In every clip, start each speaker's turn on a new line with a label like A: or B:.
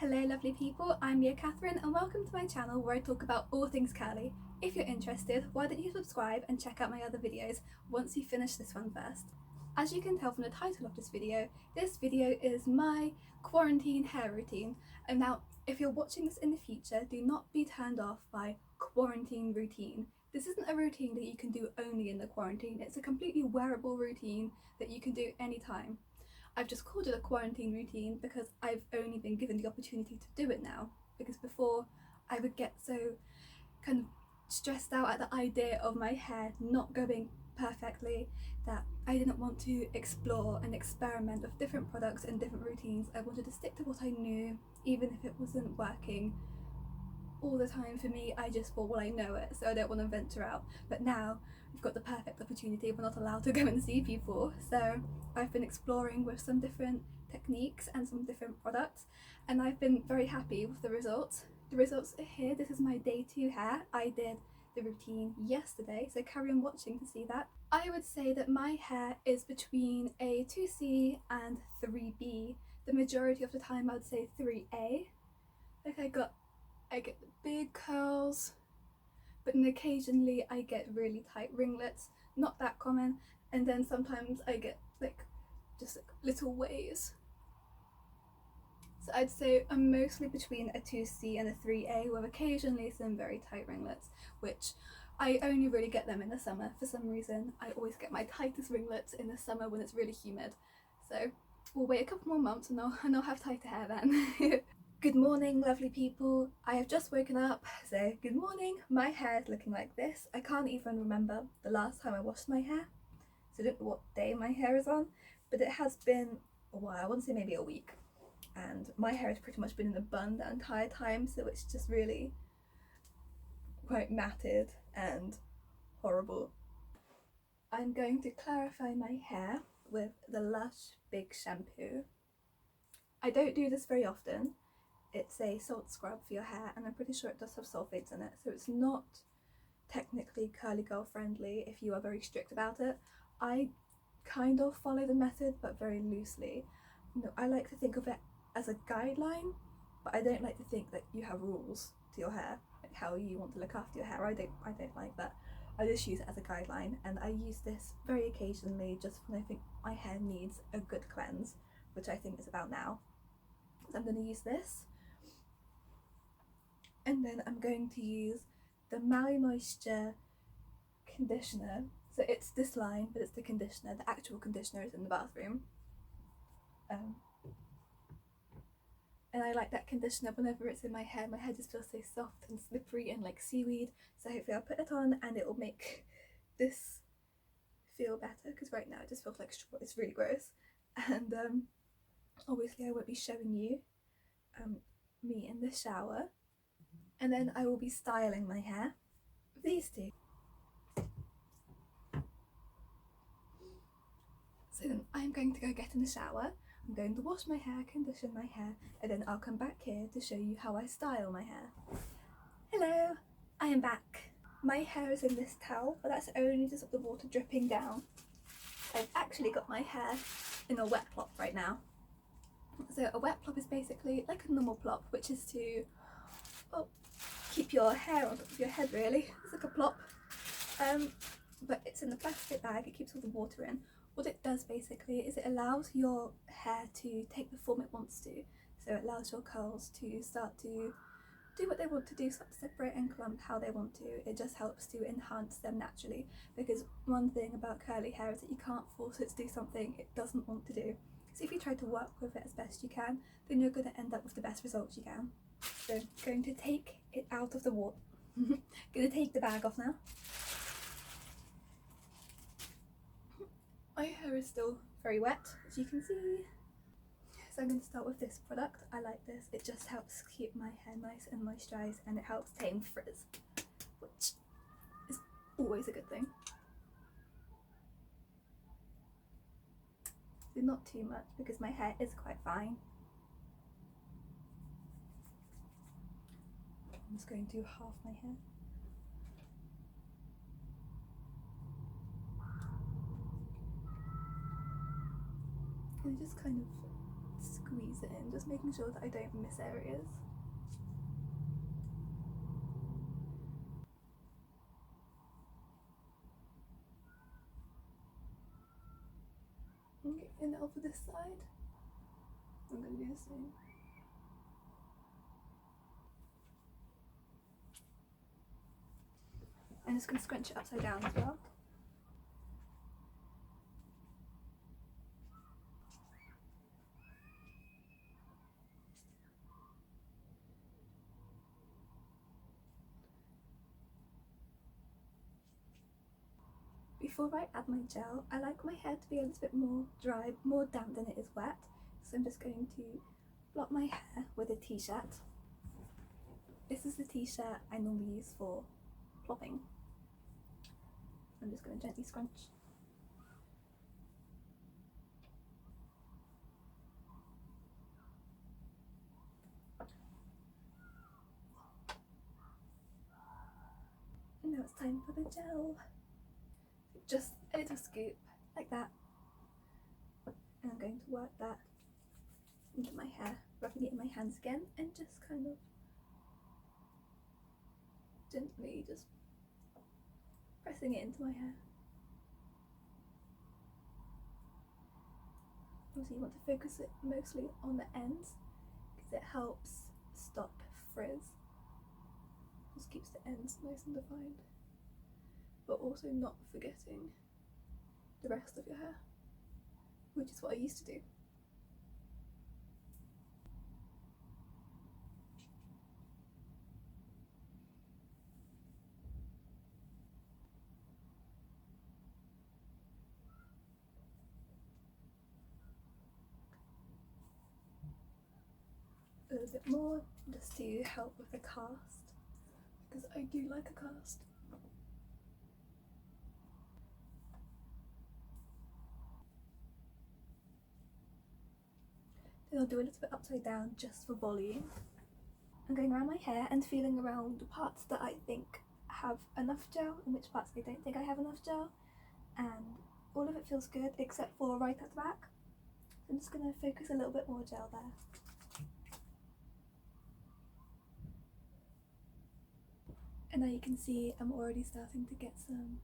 A: Hello lovely people, I'm Mia Catherine and welcome to my channel where I talk about all things curly. If you're interested, why don't you subscribe and check out my other videos once you finish this one first. As you can tell from the title of this video is my quarantine hair routine. And now, if you're watching this in the future, do not be turned off by quarantine routine. This isn't a routine that you can do only in the quarantine, it's a completely wearable routine that you can do anytime. I've just called it a quarantine routine because I've only been given the opportunity to do it now, because before I would get so kind of stressed out at the idea of my hair not going perfectly that I didn't want to explore and experiment with different products and different routines. I wanted to stick to what I knew, even if it wasn't working all the time for me. I just thought, well, I know it, so I don't want to venture out. But now we've got the perfect opportunity. We're not allowed to go and see people, so I've been exploring with some different techniques and some different products, and I've been very happy with the results. The results are here. This is my day 2 hair. I did the routine yesterday, so carry on watching to see that. I would say that my hair is between a 2C and 3B. The majority of the time I would say 3A. Like I get the big curls, but then occasionally I get really tight ringlets, not that common, and then sometimes I get just little waves. So I'd say I'm mostly between a 2C and a 3A, with occasionally some very tight ringlets, which I only really get them in the summer. For some reason I always get my tightest ringlets in the summer when it's really humid, so we'll wait a couple more months and I'll have tighter hair then. Good morning lovely people, I have just woken up, so good morning. My hair is looking like this. I can't even remember the last time I washed my hair, so I don't know what day my hair is on, but it has been a while. I want to say maybe a week, and my hair has pretty much been in a bun the entire time, so it's just really quite matted and horrible. I'm going to clarify my hair with the Lush Big Shampoo. I don't do this very often. It's a salt scrub for your hair, and I'm pretty sure it does have sulfates in it, so it's not technically curly girl friendly if you are very strict about it. I kind of follow the method, but very loosely. I like to think of it as a guideline, but I don't like to think that you have rules to your hair, like how you want to look after your hair. I don't like that. I just use it as a guideline, and I use this very occasionally just when I think my hair needs a good cleanse, which I think is about now. So I'm going to use this, and then I'm going to use the Maui Moisture conditioner. So it's this line, but it's the conditioner. The actual conditioner is in the bathroom. And I like that conditioner whenever it's in my hair. My hair just feels so soft and slippery and like seaweed. So hopefully I'll put it on and it will make this feel better, because right now it just feels like straw. It's really gross. And obviously I won't be showing you me in the shower. And then I will be styling my hair with these two. So then I'm going to go get in the shower. I'm going to wash my hair, condition my hair, and then I'll come back here to show you how I style my hair. Hello, I am back. My hair is in this towel, but that's only just the water dripping down. I've actually got my hair in a wet plop right now. So a wet plop is basically like a normal plop, which is to keep your hair on top of your head really. It's like a plop, but it's in the plastic bag. It keeps all the water in. What it does basically is it allows your hair to take the form it wants to. So it allows your curls to start to do what they want to do, start to separate and clump how they want to. It just helps to enhance them naturally, because one thing about curly hair is that you can't force it to do something it doesn't want to do. So if you try to work with it as best you can, then you're going to end up with the best results you can. So I'm going to take it out of the water. Going to take the bag off now. My hair is still very wet, as you can see. So I'm going to start with this product. I like this. It just helps keep my hair nice and moisturised, and it helps tame frizz, which is always a good thing. So not too much, because my hair is quite fine. I'm just going to do half my hair. And just kind of squeeze squeeze it in, just making sure that I don't miss areas. Okay, and now for this side, I'm going to do the same. I'm just going to scrunch it upside down as well. Before I add my gel, I like my hair to be a little bit more dry, more damp than it is wet. So I'm just going to blot my hair with a t-shirt. This is the t-shirt I normally use for plopping. I'm just going to gently scrunch. And now it's time for the gel. Just a little scoop, like that. And I'm going to work that into my hair, rubbing it in my hands again, and just kind of gently just pressing it into my hair. Obviously you want to focus it mostly on the ends because it helps stop frizz. Just keeps the ends nice and defined, but also not forgetting the rest of your hair, which is what I used to do. A little bit more just to help with the cast, because I do like a cast. Then I'll do a little bit upside down just for volume. I'm going around my hair and feeling around the parts that I think have enough gel and which parts I don't think I have enough gel, and all of it feels good except for right at the back. I'm just going to focus a little bit more gel there. And now you can see I'm already starting to get some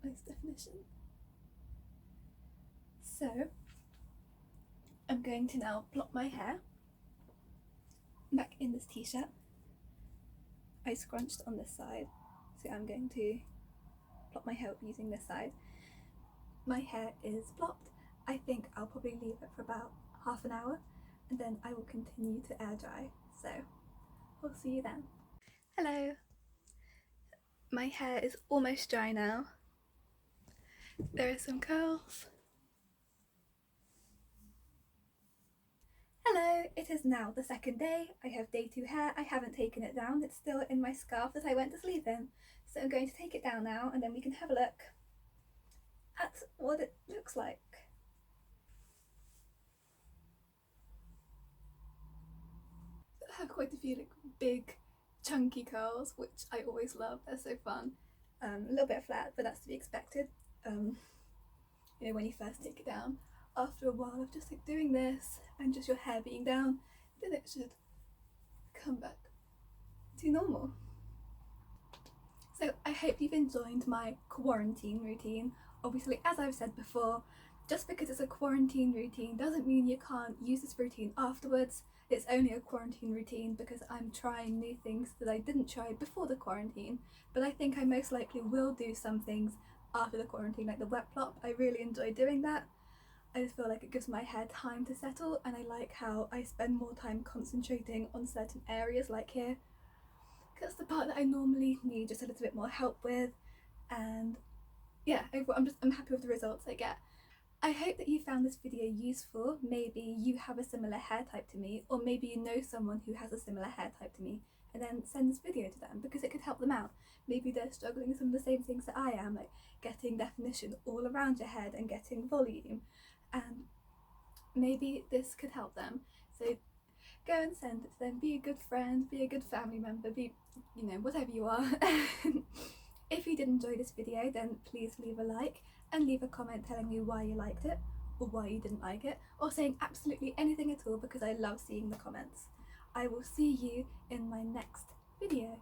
A: nice definition. So I'm going to now plot my hair back in this t-shirt. I scrunched on this side, so I'm going to plot my hair up using this side. My hair is plopped. I think I'll probably leave it for about half an hour and then I will continue to air dry. So I'll see you then. Hello. My hair is almost dry now. There are some curls. Hello, it is now the second day. I have day 2 hair. I haven't taken it down. It's still in my scarf that I went to sleep in. So I'm going to take it down now and then we can have a look at what it looks like. I have quite a few like big chunky curls, which I always love. They're so fun. A little bit flat, but that's to be expected. You know, when you first take it down. After a while of just like doing this and just your hair being down, then it should come back to normal. So I hope you've enjoyed my quarantine routine. Obviously, as I've said before, just because it's a quarantine routine doesn't mean you can't use this routine afterwards. It's only a quarantine routine because I'm trying new things that I didn't try before the quarantine, but I think I most likely will do some things after the quarantine, like the wet plop. I really enjoy doing that. I just feel like it gives my hair time to settle, and I like how I spend more time concentrating on certain areas like here. That's the part that I normally need just a little bit more help with, and yeah, I'm happy with the results I get. I hope that you found this video useful. Maybe you have a similar hair type to me, or maybe you know someone who has a similar hair type to me, and then send this video to them because it could help them out. Maybe they're struggling with some of the same things that I am, like getting definition all around your head and getting volume, and maybe this could help them. So go and send it to them. Be a good friend, be a good family member, be, you know, whatever you are. If you did enjoy this video, then please leave a like and leave a comment telling me why you liked it, or why you didn't like it, or saying absolutely anything at all, because I love seeing the comments. I will see you in my next video.